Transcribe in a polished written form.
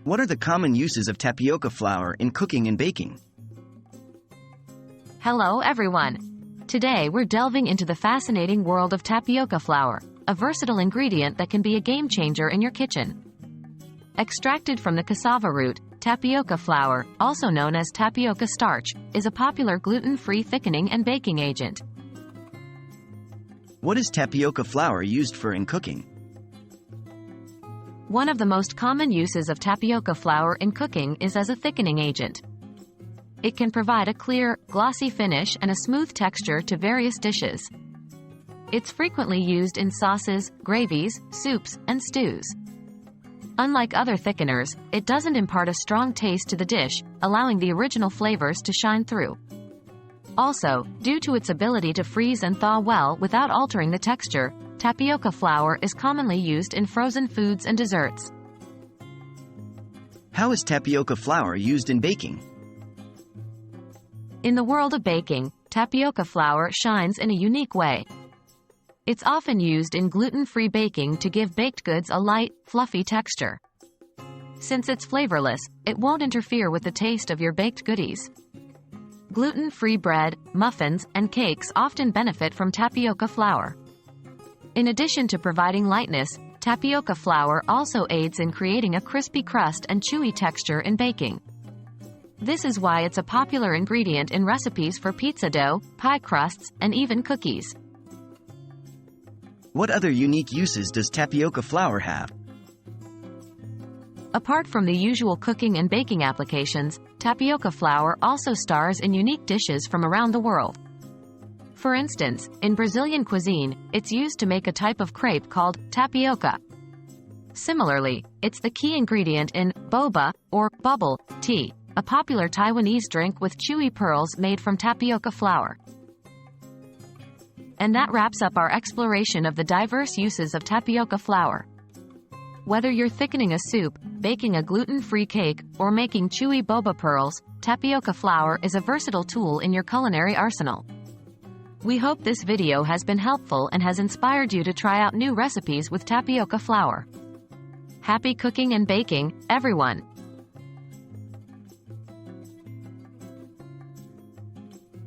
What are the common uses of tapioca flour in cooking and baking? Hello everyone! Today we're delving into the fascinating world of tapioca flour, a versatile ingredient that can be a game changer in your kitchen. Extracted from the cassava root, tapioca flour, also known as tapioca starch, is a popular gluten-free thickening and baking agent. What is tapioca flour used for in cooking? One of the most common uses of tapioca flour in cooking is as a thickening agent. It can provide a clear, glossy finish and a smooth texture to various dishes. It's frequently used in sauces, gravies, soups, and stews. Unlike other thickeners, it doesn't impart a strong taste to the dish, allowing the original flavors to shine through. Also, due to its ability to freeze and thaw well without altering the texture, tapioca flour is commonly used in frozen foods and desserts. How is tapioca flour used in baking? In the world of baking, tapioca flour shines in a unique way. It's often used in gluten-free baking to give baked goods a light, fluffy texture. Since it's flavorless, it won't interfere with the taste of your baked goodies. Gluten-free bread, muffins, and cakes often benefit from tapioca flour. In addition to providing lightness, tapioca flour also aids in creating a crispy crust and chewy texture in baking. This is why it's a popular ingredient in recipes for pizza dough, pie crusts, and even cookies. What other unique uses does tapioca flour have? Apart from the usual cooking and baking applications, tapioca flour also stars in unique dishes from around the world. For instance, in Brazilian cuisine, it's used to make a type of crepe called tapioca. Similarly, it's the key ingredient in boba, or bubble, tea, a popular Taiwanese drink with chewy pearls made from tapioca flour. And that wraps up our exploration of the diverse uses of tapioca flour. Whether you're thickening a soup, baking a gluten-free cake, or making chewy boba pearls, tapioca flour is a versatile tool in your culinary arsenal. We hope this video has been helpful and has inspired you to try out new recipes with tapioca flour. Happy cooking and baking, everyone!